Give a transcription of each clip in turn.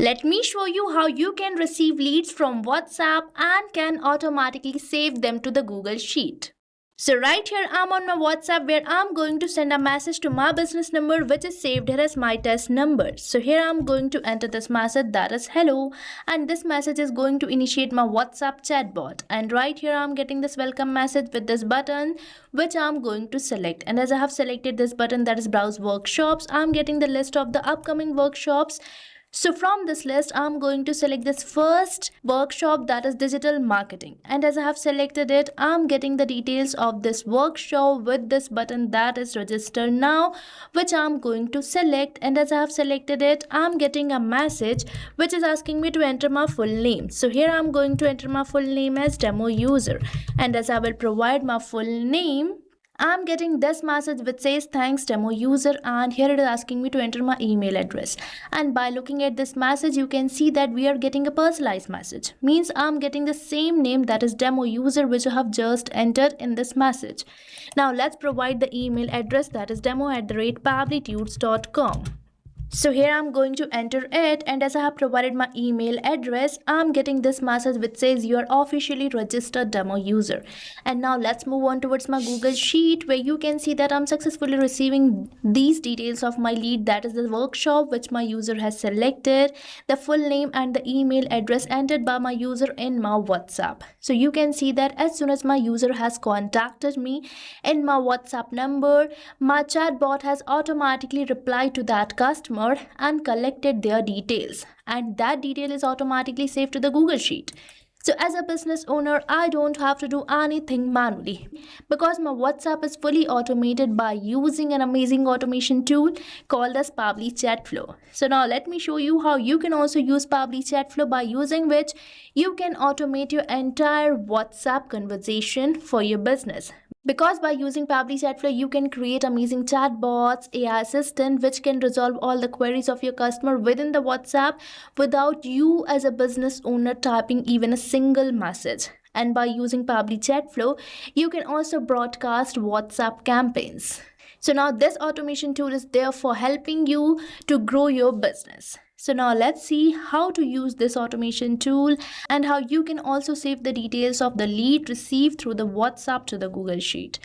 Let me show you how you can receive leads from WhatsApp and can automatically save them to the Google Sheet. So right here I'm on my WhatsApp where I'm going to send a message to my business number which is saved here as my test number. So here I'm going to enter this message, that is hello, and this message is going to initiate my WhatsApp chatbot. And right here I'm getting this welcome message with this button which I'm going to select. And as I have selected this button, that is browse workshops, I'm getting the list of the upcoming workshops. So from this list, I'm going to select this first workshop, that is digital marketing. And as I have selected it, I'm getting the details of this workshop with this button, that is register now, which I'm going to select. And as I have selected it, I'm getting a message which is asking me to enter my full name. So here I'm going to enter my full name as demo user. And as I will provide my full name, I'm getting this message which says thanks demo user, and here it is asking me to enter my email address. And by looking at this message, you can see that we are getting a personalized message. Means I'm getting the same name, that is demo user, which I have just entered in this message. Now let's provide the email address, that is demo@pabblytudes.com. So here I'm going to enter it, and as I have provided my email address, I'm getting this message which says you are officially registered demo user. And now let's move on towards my Google Sheet where you can see that I'm successfully receiving these details of my lead, that is the workshop which my user has selected, the full name and the email address entered by my user in my WhatsApp. So you can see that as soon as my user has contacted me in my WhatsApp number, my chatbot has automatically replied to that customer and collected their details, and that detail is automatically saved to the Google Sheet. So as a business owner, I don't have to do anything manually because my WhatsApp is fully automated by using an amazing automation tool called as Pabbly Chatflow. So now let me show you how you can also use Pabbly Chatflow, by using which you can automate your entire WhatsApp conversation for your business. Because by using Pabbly Chatflow, you can create amazing chatbots, AI assistant, which can resolve all the queries of your customer within the WhatsApp without you as a business owner typing even a single message. And by using Pabbly Chatflow, you can also broadcast WhatsApp campaigns. So now this automation tool is there for helping you to grow your business. So now let's see how to use this automation tool and how you can also save the details of the lead received through the WhatsApp to the Google Sheet.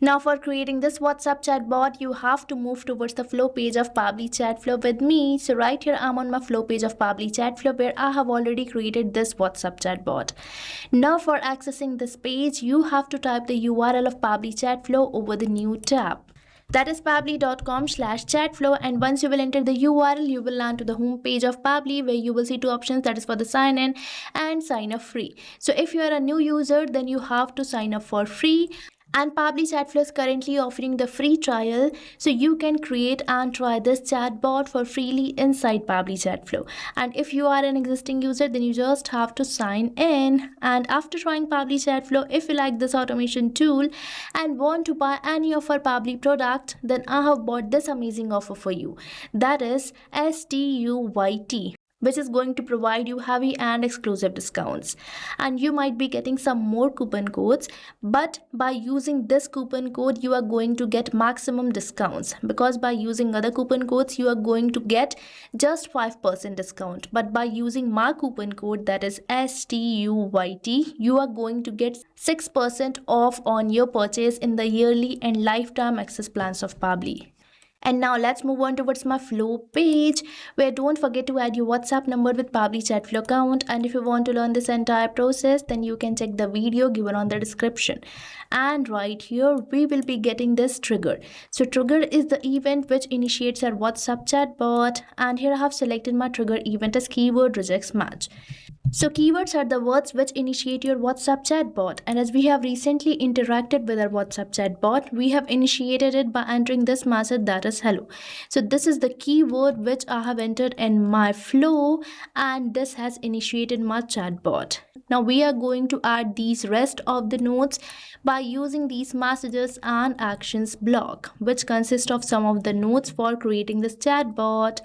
Now for creating this WhatsApp chatbot, you have to move towards the flow page of Pabbly Chatflow with me. So right here I'm on my flow page of Pabbly Chatflow where I have already created this WhatsApp chatbot. Now for accessing this page, you have to type the URL of Pabbly Chatflow over the new tab. That is pabbly.com/chatflow, and once you will enter the URL, you will land to the home page of Pabbly where you will see two options, that is for the sign in and sign up free. So if you are a new user, then you have to sign up for free. And Pabbly Chatflow is currently offering the free trial, so you can create and try this chatbot for freely inside Pabbly Chatflow. And if you are an existing user, then you just have to sign in. And after trying Pabbly Chatflow, if you like this automation tool and want to buy any of our Pabbly product, then I have bought this amazing offer for you. That is STUYT, which is going to provide you heavy and exclusive discounts. And you might be getting some more coupon codes, but by using this coupon code, you are going to get maximum discounts, because by using other coupon codes, you are going to get just 5% discount. But by using my coupon code, that is STUYT, you are going to get 6% off on your purchase in the yearly and lifetime access plans of Pabbly. And now let's move on towards my flow page, where don't forget to add your WhatsApp number with Pabbly Chatflow account. And if you want to learn this entire process, then you can check the video given on the description. And right here we will be getting this trigger. So trigger is the event which initiates our WhatsApp chatbot, and here I have selected my trigger event as keyword rejects match. So keywords are the words which initiate your WhatsApp chatbot, and as we have recently interacted with our WhatsApp chatbot, we have initiated it by entering this message, that is hello. So this is the keyword which I have entered in my flow, and this has initiated my chatbot. Now we are going to add these rest of the notes by using these messages and actions block, which consist of some of the notes for creating this chatbot.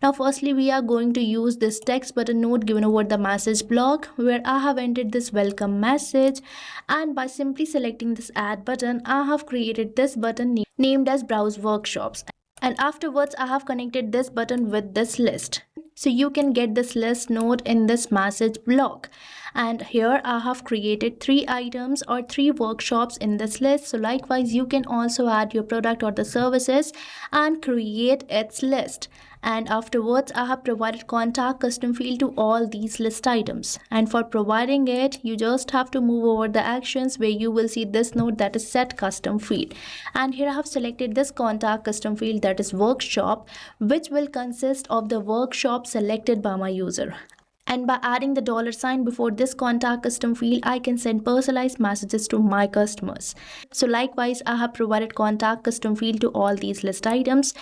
Now firstly, we are going to use this text button note given over the message block, where I have entered this welcome message, and by simply selecting this add button, I have created this button named as browse workshops. And afterwards, I have connected this button with this list. So you can get this list node in this message block. And here I have created 3 items or 3 workshops in this list. So likewise, you can also add your product or the services and create its list. And afterwards, I have provided contact custom field to all these list items. And for providing it, you just have to move over the actions where you will see this node that is set custom field. And here I have selected this contact custom field that is workshop, which will consist of the workshop selected by my user. And by adding the $sign before this contact custom field, I can send personalized messages to my customers. So likewise, I have provided contact custom field to all these list items.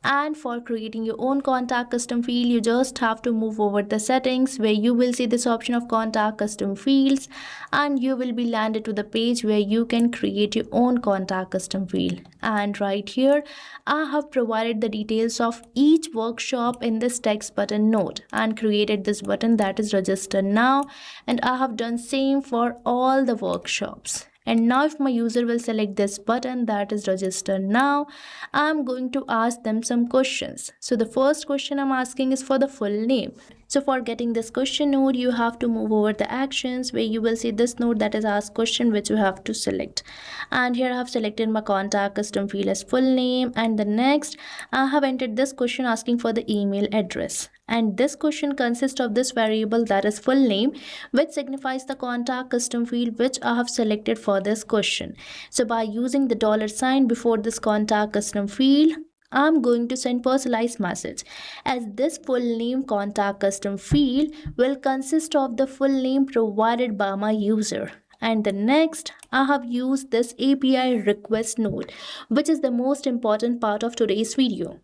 And for creating your own contact custom field, you just have to move over the settings where you will see this option of contact custom fields, and you will be landed to the page where you can create your own contact custom field. And right here, I have provided the details of each workshop in this text button node and created this button that is register now, and I have done same for all the workshops. And now if my user will select this button that is register now, I'm going to ask them some questions. So the first question I'm asking is for the full name. So for getting this question node, you have to move over the actions where you will see this node that is ask question, which you have to select. And here I have selected my contact custom field as full name, and the next I have entered this question asking for the email address. And this question consists of this variable that is full name, which signifies the contact custom field which I have selected for this question. So by using the $sign before this contact custom field, I'm going to send personalized message, as this full name contact custom field will consist of the full name provided by my user. And the next, I have used this API request node, which is the most important part of today's video,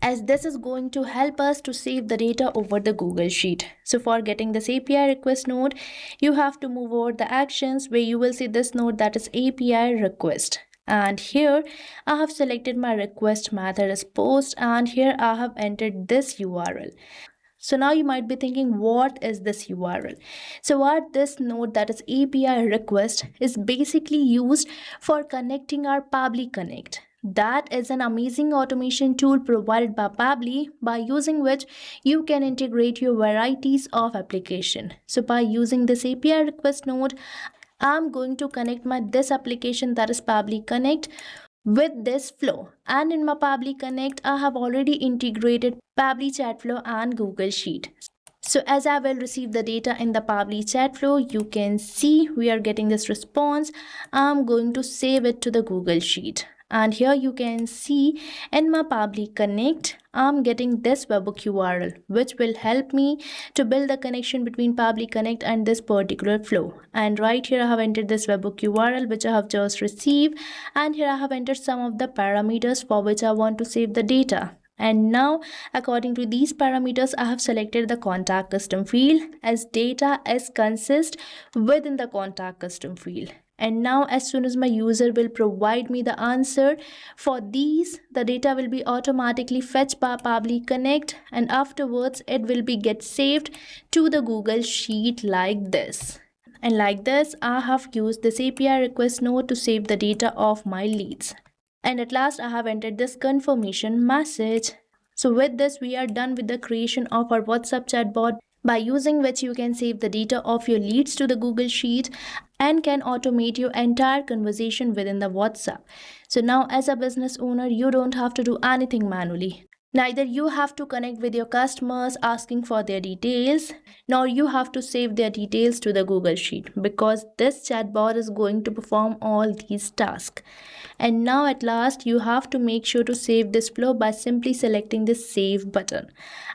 as this is going to help us to save the data over the Google Sheet. So for getting this API request node, you have to move over the actions where you will see this node that is API request. And here I have selected my request method as post, and here I have entered this URL. So now you might be thinking, what is this URL? So what this node that is API request is basically used for connecting our Pabbly Connect. That is an amazing automation tool provided by Pabbly, by using which you can integrate your varieties of application. So by using this API request node, I'm going to connect my this application that is Pabbly Connect with this flow. And in my Pabbly Connect, I have already integrated Pabbly Chatflow and Google Sheet. So as I will receive the data in the Pabbly Chatflow, you can see we are getting this response. I'm going to save it to the Google Sheet. And here you can see in my Pabbly Connect, I'm getting this webhook URL, which will help me to build the connection between Pabbly Connect and this particular flow. And right here I have entered this webhook URL, which I have just received. And here I have entered some of the parameters for which I want to save the data. And now, according to these parameters, I have selected the contact custom field, as data is consist within the contact custom field. And now as soon as my user will provide me the answer for these, the data will be automatically fetched by Pabbly Connect, and afterwards it will be get saved to the Google Sheet like this. And like this, I have used this API request node to save the data of my leads. And at last I have entered this confirmation message. So with this, we are done with the creation of our WhatsApp chatbot, by using which you can save the data of your leads to the Google Sheet and can automate your entire conversation within the WhatsApp. So now as a business owner, you don't have to do anything manually. Neither you have to connect with your customers asking for their details, nor you have to save their details to the Google Sheet, because this chatbot is going to perform all these tasks. And now at last, you have to make sure to save this flow by simply selecting the save button.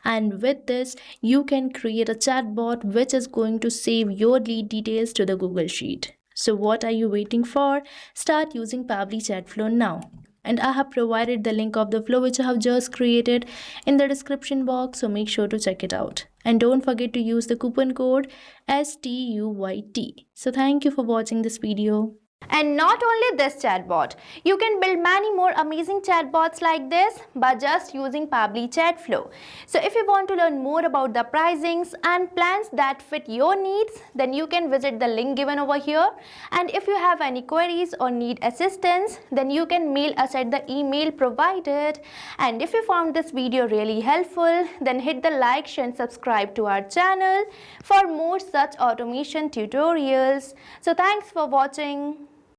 And with this, you can create a chatbot which is going to save your lead details to the Google Sheet. So what are you waiting for? Start using Pabbly Chatflow now. And I have provided the link of the flow which I have just created in the description box, so make sure to check it out. And don't forget to use the coupon code STUYT. So thank you for watching this video. And not only this chatbot, you can build many more amazing chatbots like this by just using Pabbly Chatflow. So if you want to learn more about the pricings and plans that fit your needs, then you can visit the link given over here. And if you have any queries or need assistance, then you can mail us at the email provided. And if you found this video really helpful, then hit the like, share and subscribe to our channel for more such automation tutorials. So thanks for watching.